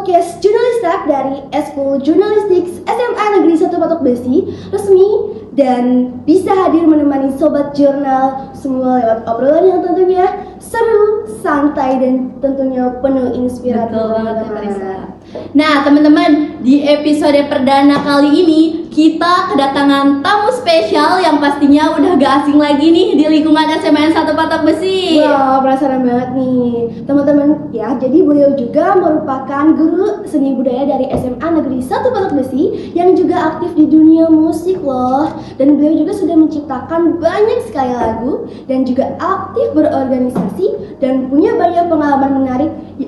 podcast Jurnalistak dari Eskul Jurnalistik SMA Negeri 1 Patok Besi resmi dan bisa hadir menemani Sobat Jurnal semua lewat obrolan yang tentunya seru, santai, dan tentunya penuh inspirasi. Betul banget ya Marisa. Nah teman-teman, di episode perdana kali ini kita kedatangan tamu spesial yang pastinya udah gak asing lagi nih di lingkungan SMN 1 Patok Besi. Wah, penasaran banget nih teman-teman ya. Jadi beliau juga merupakan guru seni budaya dari SMA Negeri 1 Patok Besi yang juga aktif di dunia musik loh. Dan beliau juga sudah menciptakan banyak sekali lagu dan juga aktif berorganisasi dan punya banyak pengalaman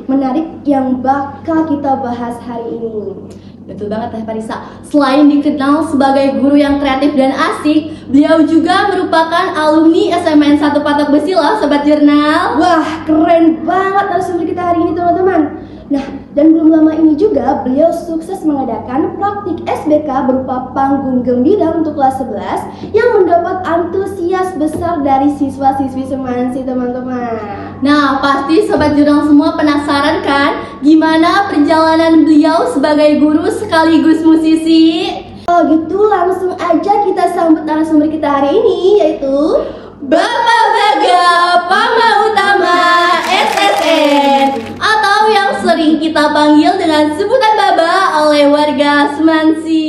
menarik yang bakal kita bahas hari ini. Betul banget Teh Parisa. Selain dikenal sebagai guru yang kreatif dan asik, beliau juga merupakan alumni SMN 1 Patok Besi loh Sobat Jurnal. Wah, keren banget narasumber kita hari ini teman-teman. Nah, dan belum lama ini juga beliau sukses mengadakan praktik SBK berupa panggung gembira untuk kelas 11 yang mendapat antusias besar dari siswa-siswi Semansi teman-teman. Nah, pasti Sobat Jurnal semua penasaran kan gimana perjalanan beliau sebagai guru sekaligus musisi? Oh gitu, langsung aja kita sambut narasumber kita hari ini, yaitu Bapak Baga Pamautama SSN, atau yang sering kita panggil dengan sebutan Baba oleh warga Semansi.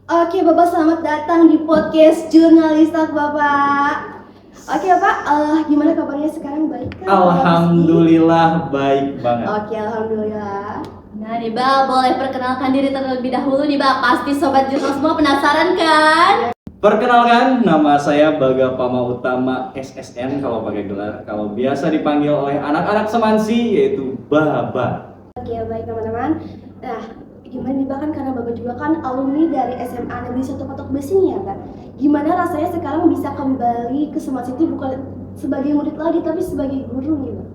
Oke Bapak, selamat datang di podcast Jurnalistak Bapak. Oke Bapak, gimana kabarnya sekarang, baik kan? Alhamdulillah baik banget. Oke, alhamdulillah. Nah nih Ba, boleh perkenalkan diri terlebih dahulu nih Ba. Pasti Sobat Jurnal semua penasaran kan? Perkenalkan, nama saya Baga Pamautama SSN kalau pakai gelar. Kalau biasa dipanggil oleh anak-anak Semansi yaitu Baba. Oke, baik teman-teman. Nah, gimana nih Mbak, kan karena Bapak juga kan alumni dari SMA Negeri 1 Patok Besi nih ya Mbak. Gimana rasanya sekarang bisa kembali ke Semansi itu bukan sebagai murid lagi tapi sebagai guru nih Mbak?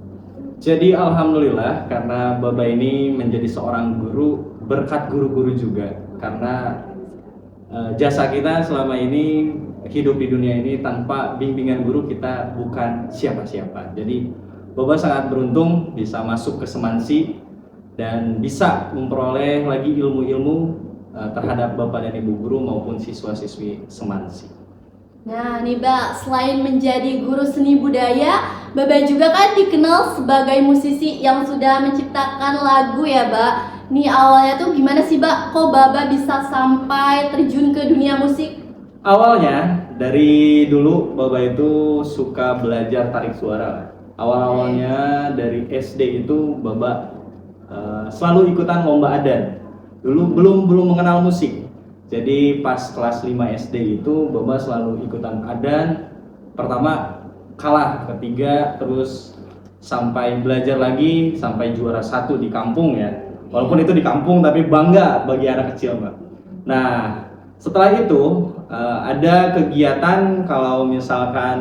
Jadi alhamdulillah karena Baba ini menjadi seorang guru berkat guru-guru juga. Karena jasa kita selama ini hidup di dunia ini tanpa bimbingan guru kita bukan siapa-siapa. Jadi Baba sangat beruntung bisa masuk ke Semansi dan bisa memperoleh lagi ilmu-ilmu terhadap Bapak dan Ibu guru maupun siswa-siswi Semansi. Nah nih Ba, selain menjadi guru seni budaya, Baba juga kan dikenal sebagai musisi yang sudah menciptakan lagu ya Ba. Nih awalnya tuh gimana sih Ba, kok Baba bisa sampai terjun ke dunia musik? Awalnya dari dulu Baba itu suka belajar tarik suara. Awal-awalnya dari SD itu Baba selalu ikutan lomba adan. Dulu belum mengenal musik. Jadi pas kelas 5 SD itu Baba selalu ikutan adan. Pertama kalah, ketiga terus sampai belajar lagi sampai juara 1 di kampung ya. Walaupun itu di kampung tapi bangga bagi anak kecil Mbak. Nah setelah itu ada kegiatan kalau misalkan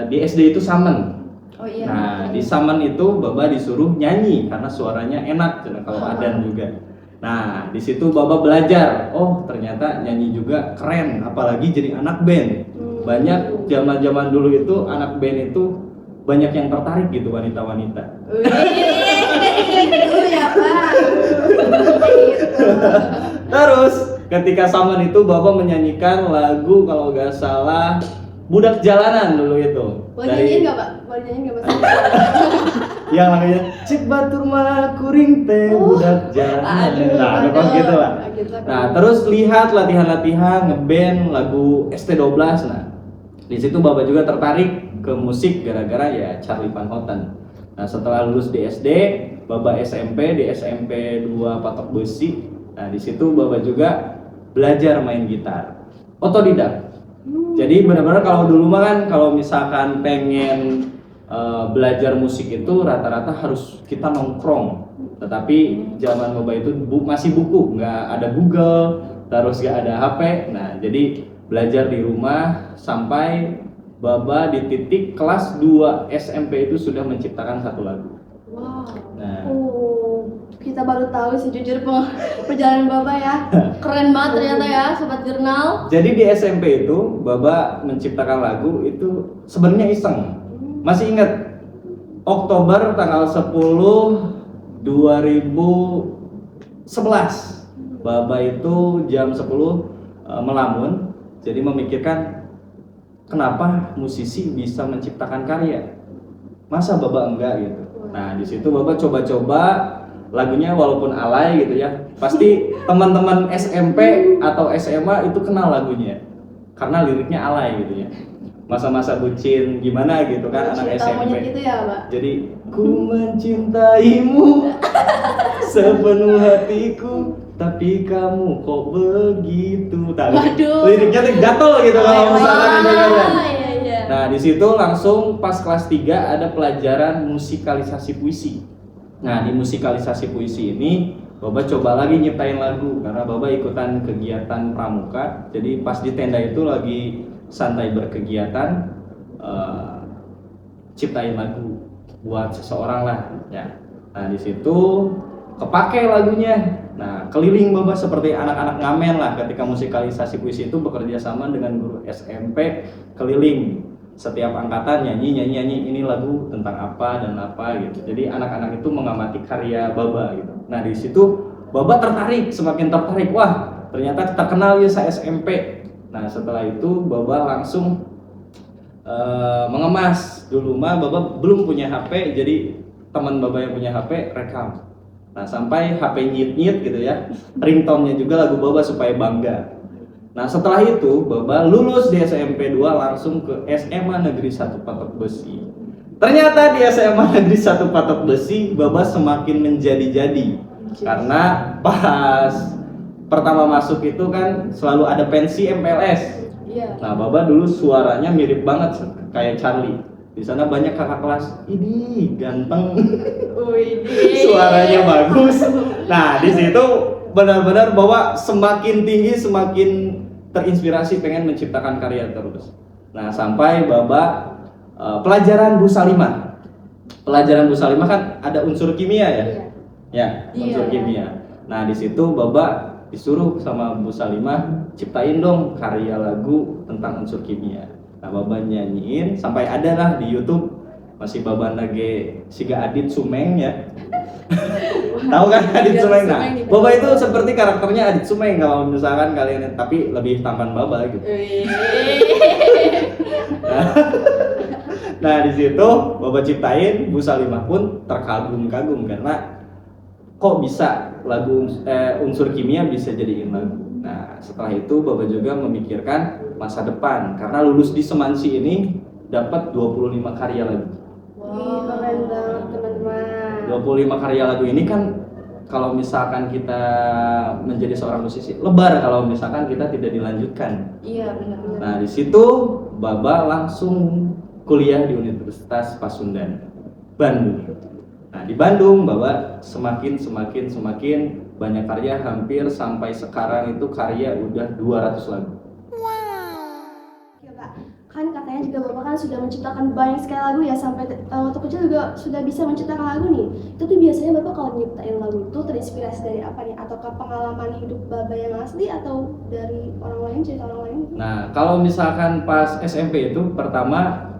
di SD itu samen. Oh iya. Nah di samen itu Baba disuruh nyanyi karena suaranya enak kalau adan juga. Nah di situ Baba belajar, oh ternyata nyanyi juga keren, apalagi jadi anak band. Banyak zaman dulu itu anak band itu banyak yang tertarik gitu wanita-wanita. Terus ketika saman itu Bapak menyanyikan lagu kalau nggak salah Budak Jalanan dulu itu. Boleh nyanyiin nggak Pak? Boleh nyanyiin nggak Mas? Yang lagunya Cik Batur mah kuring teh budak jalanan. Nah, pas gitu lah. Nah, terus lihat latihan-latihan ngeband lagu ST12. Nah, di situ Bapak juga tertarik ke musik gara-gara ya Charlie Van Houten. Nah, setelah lulus di SD, Bapak SMP di SMP 2 Patok Besi. Nah, di situ Bapak juga belajar main gitar. Otodidak. Jadi benar-benar kalau dulu mah kan kalau misalkan pengen belajar musik itu rata-rata harus kita nongkrong. Tetapi zaman Baba itu masih buku, nggak ada Google, terus nggak ada HP. Nah, jadi belajar di rumah sampai Baba di titik kelas 2 SMP itu sudah menciptakan satu lagu. Wow. Nah, kita baru tahu sih jujur perjalanan Baba ya. Keren banget ternyata ya Sobat Jurnal. jadi di SMP itu Baba menciptakan lagu itu sebenarnya iseng. Masih ingat Oktober tanggal 10 2011 Baba itu jam 10 melamun, jadi memikirkan kenapa musisi bisa menciptakan karya, masa Baba enggak gitu. Nah di situ Baba coba-coba lagunya walaupun alay gitu ya, pasti teman-teman SMP atau SMA itu kenal lagunya karena liriknya alay gitu ya. Masa-masa bucin gimana gitu kan, anak SMP gitu ya, Mbak. jadi ku mencintaimu sepenuh hatiku tapi kamu kok begitu. Waduh. Liriknya tuh gatel gitu kalau misalkan didengarkan. Iya. Nah di situ langsung pas kelas 3 ada pelajaran musikalisasi puisi. Nah di musikalisasi puisi ini Baba coba lagi nyiptain lagu karena Baba ikutan kegiatan pramuka. Jadi pas di tenda itu lagi santai berkegiatan, ciptain lagu buat seseorang lah ya. Nah di situ kepake lagunya. Nah keliling Baba seperti anak-anak ngamen lah ketika musikalisasi puisi itu bekerja sama dengan guru SMP, keliling setiap angkatan nyanyi ini lagu tentang apa dan apa gitu. Jadi anak-anak itu mengamati karya Baba gitu. Nah di situ Baba tertarik, semakin tertarik, wah ternyata terkenal ya se SMP. Nah setelah itu Baba langsung mengemas. Dulu mah Baba belum punya HP, jadi teman Baba yang punya HP rekam. Nah sampai HP nyit-nyit gitu ya, ringtone-nya juga lagu Baba supaya bangga. Nah setelah itu Baba lulus di SMP 2 langsung ke SMA Negeri 1 Patok Besi. Ternyata di SMA Negeri 1 Patok Besi Baba semakin menjadi-jadi karena pas pertama masuk itu kan selalu ada pensi MPLS. Iya. Nah Baba dulu suaranya mirip banget kayak Charlie. Di sana banyak kakak kelas, ini ganteng, suaranya bagus. Nah di situ benar-benar Baba semakin tinggi, semakin terinspirasi pengen menciptakan karya terus. Nah sampai Baba pelajaran Bu Salimah. Pelajaran Bu Salimah kan ada unsur kimia ya, ya unsur kimia. Nah di situ Baba disuruh sama Bu Salimah ciptain dong karya lagu tentang unsur kimia. Nah Baba nyanyiin sampai ada lah di YouTube, masih Baba nage siga Adit Sumeng ya. Tahu kan Adit Sumeng? Nah Baba itu seperti karakternya Adit Sumeng kalau misalkan kalian, tapi lebih tampan Baba gitu. Nah di situ Baba ciptain, Bu Salimah pun terkagum-kagum karena kok bisa lagu unsur kimia bisa jadiin lagu. Nah setelah itu Baba juga memikirkan masa depan karena lulus di Semansi ini dapat 25 karya lagu. Wih, keren banget teman-teman. 25 karya lagu ini kan kalau misalkan kita menjadi seorang musisi lebar kalau misalkan kita tidak dilanjutkan. Iya benar. Nah di situ Baba langsung kuliah di Universitas Pasundan, Bandung. Nah di Bandung Baba semakin banyak karya, hampir sampai sekarang itu karya udah 200 lagu. Ya Pak, kan katanya juga Bapak kan sudah menciptakan banyak sekali lagu ya, sampai waktu kecil juga sudah bisa menciptakan lagu nih. Tapi biasanya Bapak kalau nyiptain lagu itu terinspirasi dari apa nih? Ataukah pengalaman hidup Bapak yang asli atau dari orang lain, cerita orang lain? Nah kalau misalkan pas SMP itu pertama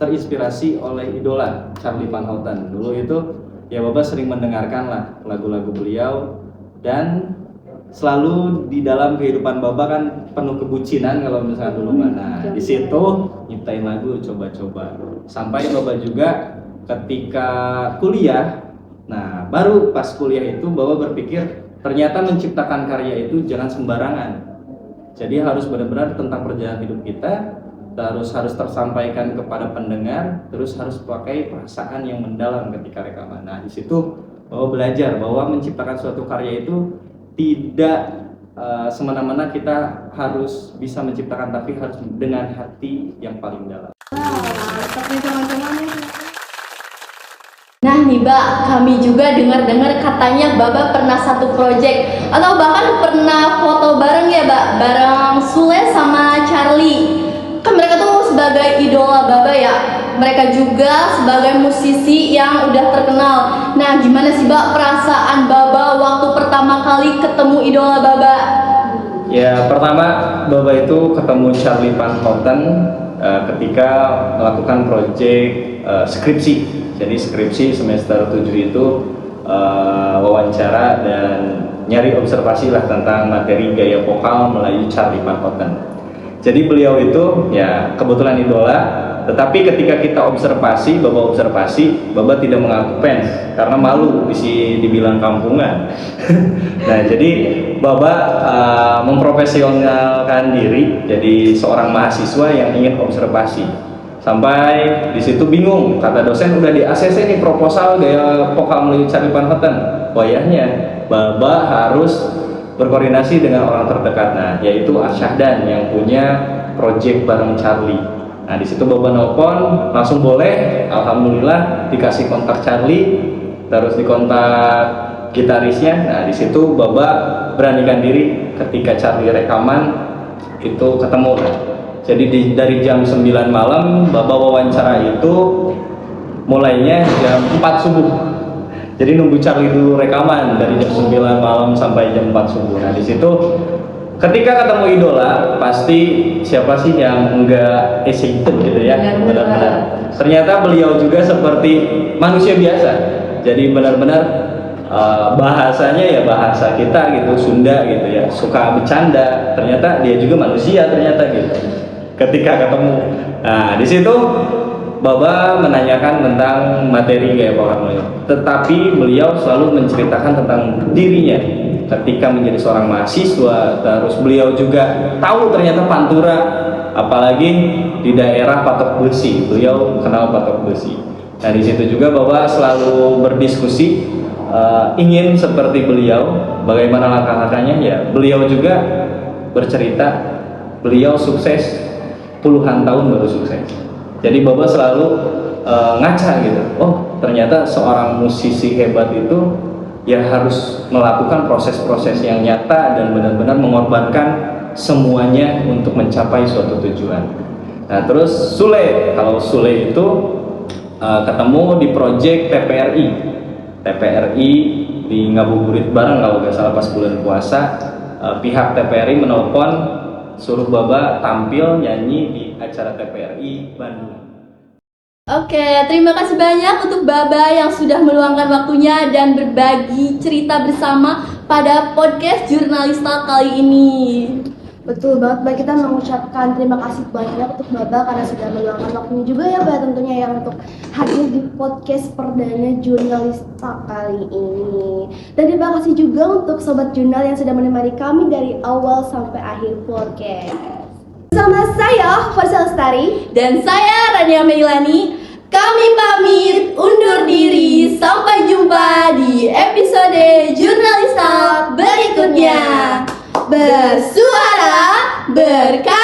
terinspirasi oleh idola Charlie Van Houten. Dulu itu ya Baba sering mendengarkan lah lagu-lagu beliau, dan selalu di dalam kehidupan Baba kan penuh kebucinan kalau misalnya dulu. Nah di situ nyiptain lagu coba-coba sampai Baba juga ketika kuliah. Nah baru pas kuliah itu Baba berpikir ternyata menciptakan karya itu jangan sembarangan. Jadi harus benar-benar tentang perjalanan hidup kita, harus tersampaikan kepada pendengar, terus harus pakai perasaan yang mendalam ketika rekaman. Nah di situ Baba belajar bahwa menciptakan suatu karya itu tidak semena-mena kita harus bisa menciptakan, tapi harus dengan hati yang paling dalam. Seperti teman-teman nih. Nah nih Mbak, kami juga dengar-dengar katanya Baba pernah satu project atau bahkan pernah foto bareng ya Mbak, bareng Sule sama Charlie. Kan mereka tuh sebagai idola Baba ya, mereka juga sebagai musisi yang udah terkenal. Nah gimana sih Mbak perasaan Baba waktu pertama kali ketemu idola Baba? Ya pertama Baba itu ketemu Charlie Van Houten ketika melakukan proyek skripsi. Jadi skripsi semester 7 itu wawancara dan nyari observasi lah tentang materi gaya vokal Melayu Charlie Van Houten. Jadi beliau itu ya kebetulan idola, tetapi ketika kita observasi, Baba tidak mengaku fans karena malu dibilang kampungan. Nah, jadi Baba memprofesionalkan diri jadi seorang mahasiswa yang ingin observasi. Sampai di situ bingung, kata dosen udah di ACC nih proposal gaya vokal Melayu Charlie Van Houten. Wayahnya Baba harus berkoordinasi dengan orang terdekat, nah yaitu Asyahdan yang punya project bareng Charlie. Nah di situ Baba nelpon, langsung boleh, alhamdulillah dikasih kontak Charlie, terus dikontak gitarisnya. Nah di situ Baba beranikan diri ketika Charlie rekaman itu ketemu. Nah, jadi dari jam 9 malam Baba wawancara itu mulainya jam 4 subuh. Jadi nunggu Charlie dulu rekaman dari jam 9 malam sampai jam 4 subuh. Nah di situ ketika ketemu idola pasti siapa sih yang enggak excited gitu ya, benar-benar. Ternyata beliau juga seperti manusia biasa. Jadi benar-benar bahasanya ya bahasa kita gitu, Sunda gitu ya, suka bercanda. Ternyata dia juga manusia ternyata gitu. Ketika ketemu, nah di situ Baba menanyakan tentang materi gaya vokal Melayu, tetapi beliau selalu menceritakan tentang dirinya ketika menjadi seorang mahasiswa. Terus beliau juga tahu ternyata pantura, apalagi di daerah Patok Besi, beliau kenal Patok Besi. Nah di situ juga Baba selalu berdiskusi, ingin seperti beliau, bagaimana langkah-langkahnya. Ya beliau juga bercerita, beliau sukses puluhan tahun baru sukses. Jadi Baba selalu ngaca gitu, oh ternyata seorang musisi hebat itu ya harus melakukan proses-proses yang nyata dan benar-benar mengorbankan semuanya untuk mencapai suatu tujuan. Nah terus Sule, kalau Sule itu ketemu di project TPRI di ngabuburit bareng kalau nggak salah pas bulan puasa. Pihak TPRI menelpon suruh Baba tampil nyanyi di acara TPRI Bandung. Oke, terima kasih banyak untuk Baba yang sudah meluangkan waktunya dan berbagi cerita bersama pada podcast Jurnalista kali ini. Betul banget, Mbak. Kita mengucapkan terima kasih banyak untuk Baba karena sudah meluangkan waktunya juga ya, Mbak, tentunya yang untuk hadir di podcast perdana Jurnalista kali ini. Dan terima kasih juga untuk Sobat Jurnal yang sudah menemani kami dari awal sampai akhir podcast. Bersama saya, Farsa Lestari, Dan saya Rania Meilani. Kami pamit undur diri. Sampai jumpa di episode Jurnalista berikutnya. Bersuara berkarya.